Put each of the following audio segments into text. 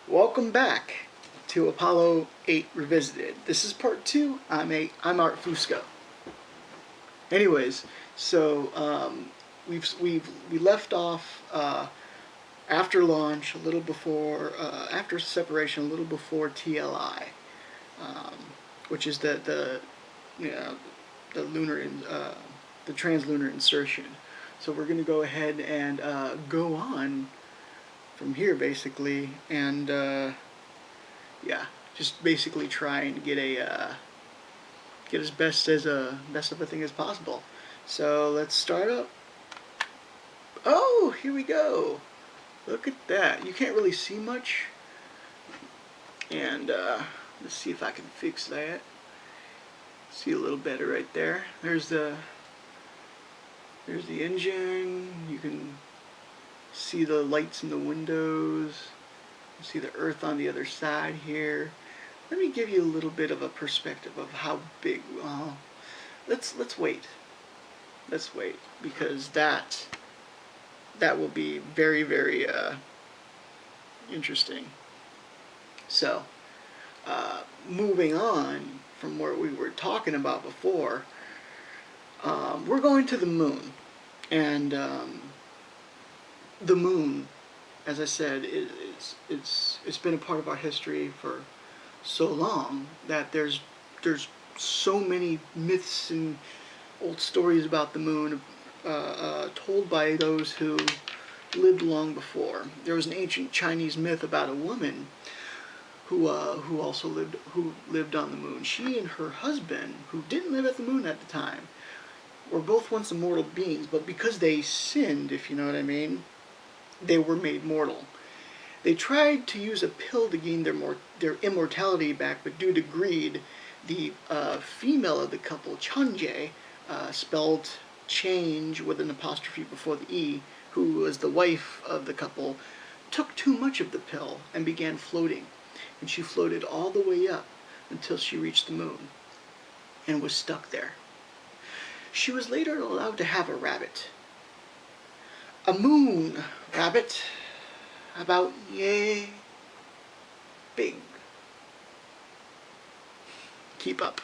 Welcome back to Apollo 8 Revisited. This is part 2. I'm Art Fusco. Anyways, so we left off after launch, a little before after separation, a little before TLI, which is the lunar the trans lunar insertion. So we're going to go ahead and go on from here basically, and yeah, just basically try and get as best of a thing as possible. So let's start up. Oh, here we go. Look at that. You can't really see much, and let's see if I can fix that. See a little better right there. There's the engine. You can see the lights in the windows. You see the Earth on the other side here. Let me give you a little bit of a perspective of how big. Well, let's wait. Let's wait, because that will be very, very interesting. So, moving on from where we were talking about before, we're going to the moon, and the moon, as I said, it's been a part of our history for so long that there's so many myths and old stories about the moon told by those who lived long before. There was an ancient Chinese myth about a woman who also lived on the moon. She and her husband, who didn't live at the moon at the time, were both once immortal beings, but because they sinned, if you know what I mean, they were made mortal. They tried to use a pill to gain their immortality back, but due to greed, the female of the couple, Chanje, spelled change with an apostrophe before the E, who was the wife of the couple, took too much of the pill and began floating. And she floated all the way up until she reached the moon and was stuck there. She was later allowed to have a rabbit. A moon rabbit, about yay big. Keep up.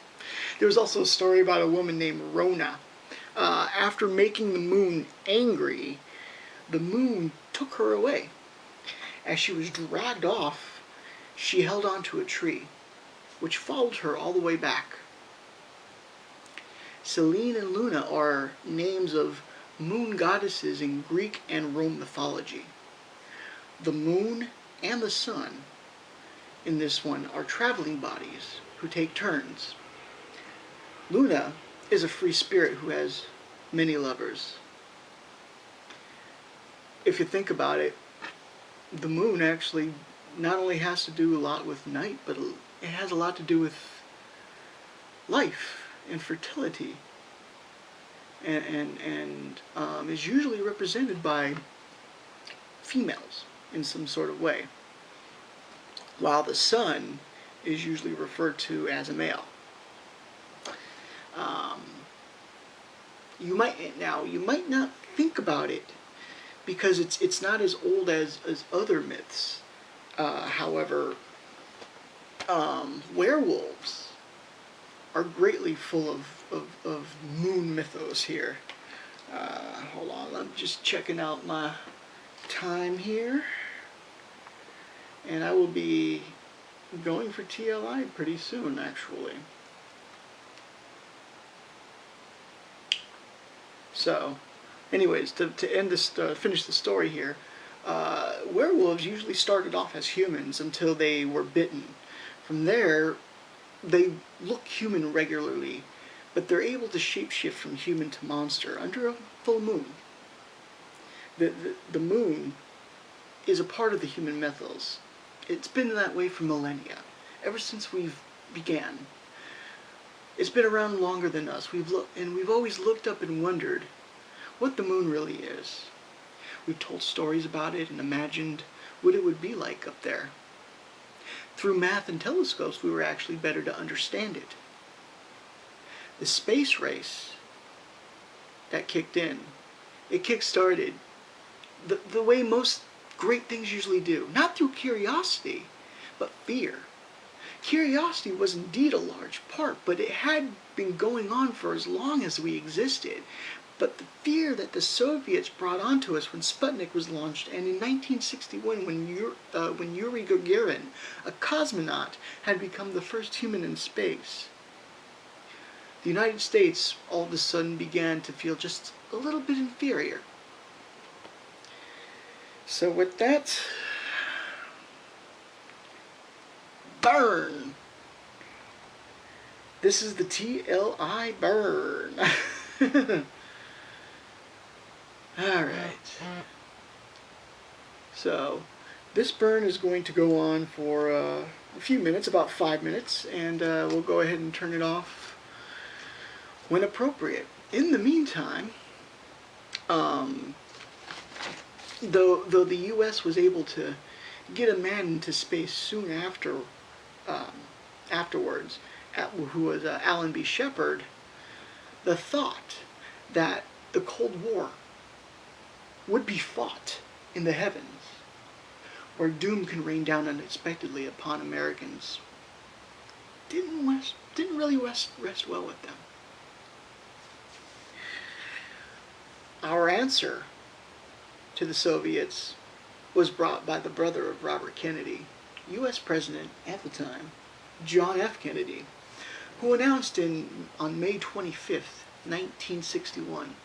There was also a story about a woman named Rona. After making the moon angry, the moon took her away. As she was dragged off, she held onto a tree, which followed her all the way back. Selene and Luna are names of moon goddesses in Greek and Rome mythology. The moon and the sun in this one are traveling bodies who take turns. Luna is a free spirit who has many lovers. If you think about it, the moon actually not only has to do a lot with night, but it has a lot to do with life and fertility, and is usually represented by females in some sort of way, while the sun is usually referred to as a male. You might not think about it because it's not as old as other myths. However, werewolves are greatly full of moon mythos here. Hold on, I'm just checking out my time here, and I will be going for TLI pretty soon, actually. So, anyways, to end this, finish the story here, werewolves usually started off as humans until they were bitten. From there, they look human regularly, but they're able to shapeshift from human to monster under a full moon. The moon is a part of the human mythos. It's been that way for millennia, ever since we've began. It's been around longer than us. We've always looked up and wondered what the moon really is. We've told stories about it and imagined what it would be like up there. Through math and telescopes, we were actually better to understand it. The space race that kicked in, it kick-started the way most great things usually do. Not through curiosity, but fear. Curiosity was indeed a large part, but it had been going on for as long as we existed. But the fear that the Soviets brought onto us when Sputnik was launched, and in 1961 when Yuri Gagarin, a cosmonaut, had become the first human in space, the United States all of a sudden began to feel just a little bit inferior. So with that, burn! This is the TLI burn. Alright. So, this burn is going to go on for a few minutes, about 5 minutes, and we'll go ahead and turn it off when appropriate. In the meantime, though the U.S. was able to get a man into space soon afterwards, who was Alan B. Shepard, the thought that the Cold War would be fought in the heavens, where doom can rain down unexpectedly upon Americans, didn't really rest well with them. Our answer to the Soviets was brought by the brother of Robert Kennedy, U.S. President at the time, John F. Kennedy, who announced on May 25th, 1961,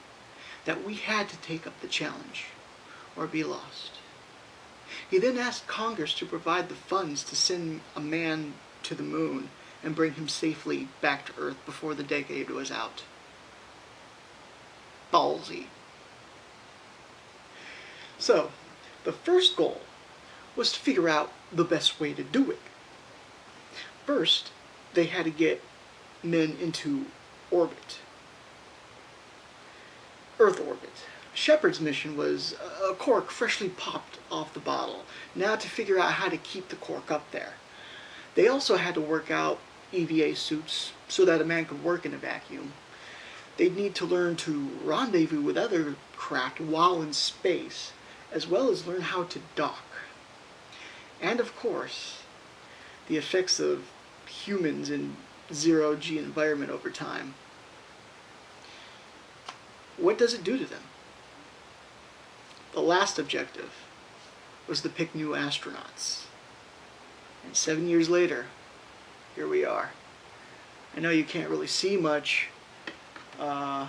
that we had to take up the challenge or be lost. He then asked Congress to provide the funds to send a man to the moon and bring him safely back to Earth before the decade was out. Ballsy. So, the first goal was to figure out the best way to do it. First, they had to get men into orbit. Earth orbit. Shepard's mission was a cork freshly popped off the bottle, now to figure out how to keep the cork up there. They also had to work out EVA suits so that a man could work in a vacuum. They'd need to learn to rendezvous with other craft while in space, as well as learn how to dock. And of course, the effects of humans in zero-G environment over time. What does it do to them? The last objective was to pick new astronauts. And 7 years later, here we are. I know you can't really see much. I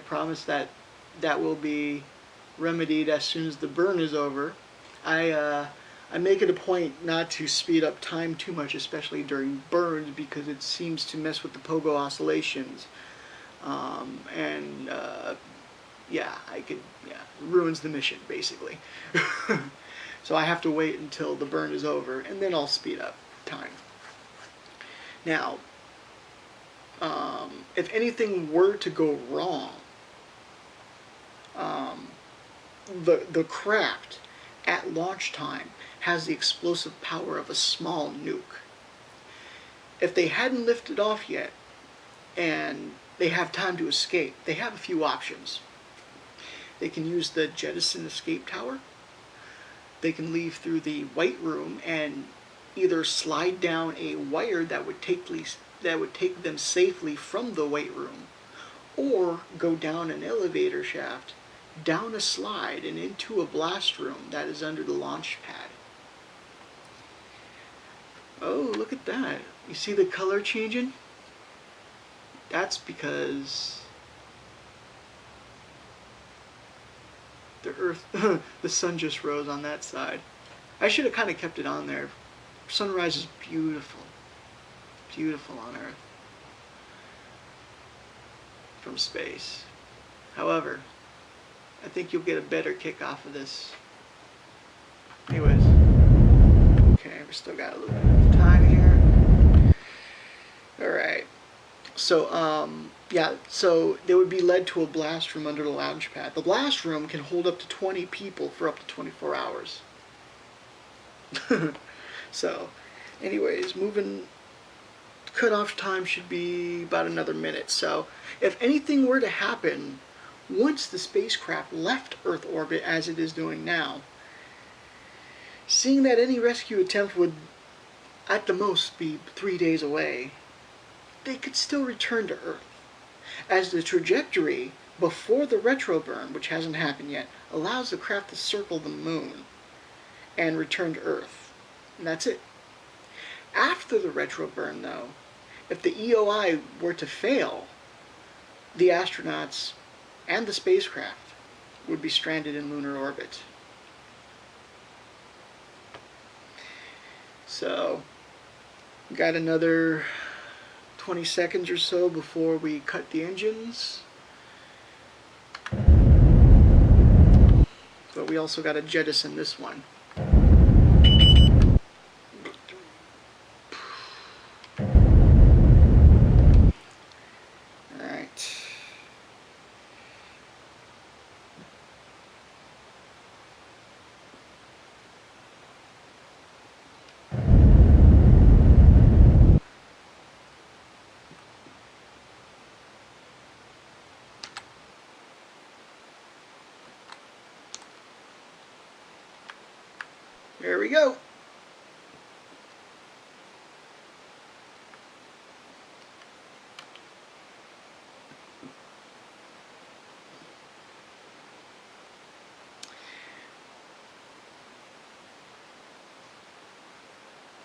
promise that will be remedied as soon as the burn is over. I make it a point not to speed up time too much, especially during burns, because it seems to mess with the pogo oscillations. Ruins the mission, basically. So I have to wait until the burn is over, and then I'll speed up time. Now, if anything were to go wrong, the craft at launch time has the explosive power of a small nuke. If they hadn't lifted off yet, and they have time to escape, they have a few options. They can use the jettison escape tower. They can leave through the White Room and either slide down a wire that would take them safely from the White Room, or go down an elevator shaft, down a slide, and into a blast room that is under the launch pad. Oh, look at that. You see the color changing? That's because the Earth, the sun just rose on that side. I should have kind of kept it on there. Sunrise is beautiful. Beautiful on Earth. From space. However, I think you'll get a better kick off of this. Anyways. Okay, we still got a little bit of time here. Alright. So, so they would be led to a blast room under the launch pad. The blast room can hold up to 20 people for up to 24 hours. So, anyways, cutoff time should be about another minute. So, if anything were to happen once the spacecraft left Earth orbit, as it is doing now, Seeing that any rescue attempt would at the most be 3 days away, they could still return to Earth, as the trajectory before the retroburn, which hasn't happened yet, allows the craft to circle the moon and return to Earth. And that's it. After the retroburn, though, if the EOI were to fail, the astronauts and the spacecraft would be stranded in lunar orbit. So, got another 20 seconds or so before we cut the engines. But we also got to jettison this one. Alright. There we go.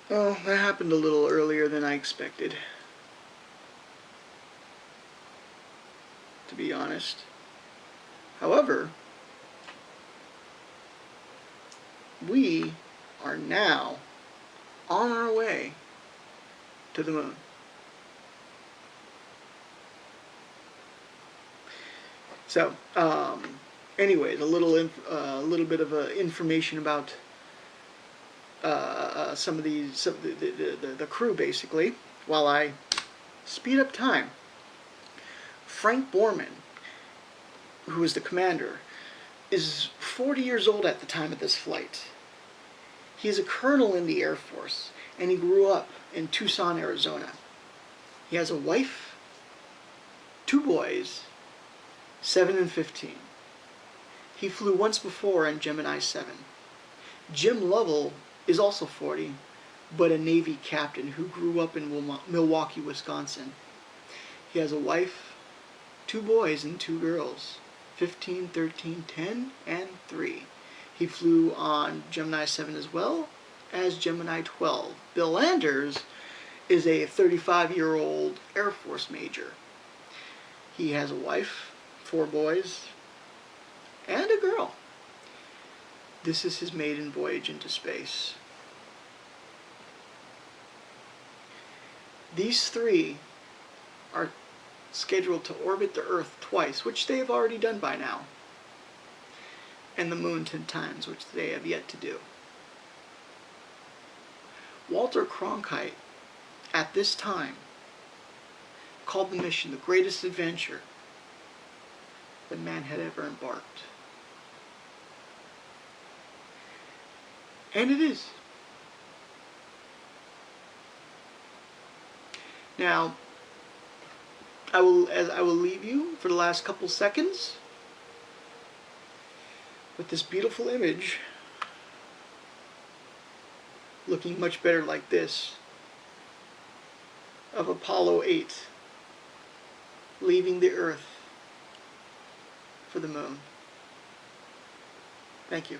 Well, that happened a little earlier than I expected, to be honest. However, we are now on our way to the moon. So, anyways, a little bit of information about some of the crew, basically, while I speed up time. Frank Borman, who is the commander, is 40 years old at the time of this flight. He is a colonel in the Air Force, and he grew up in Tucson, Arizona. He has a wife, 2 boys, 7 and 15. He flew once before on Gemini 7. Jim Lovell is also 40, but a Navy captain who grew up in Milwaukee, Wisconsin. He has a wife, 2 boys and 2 girls, 15, 13, 10, and 3. He flew on Gemini 7 as well as Gemini 12. Bill Anders is a 35-year-old Air Force major. He has a wife, 4 boys, and a girl. This is his maiden voyage into space. These 3 are scheduled to orbit the Earth twice, which they have already done by now, and the moon 10 times, which they have yet to do. Walter Cronkite, at this time, called the mission the greatest adventure that man had ever embarked. And it is. Now, I will leave you for the last couple seconds with this beautiful image, looking much better like this, of Apollo 8 leaving the Earth for the moon. Thank you.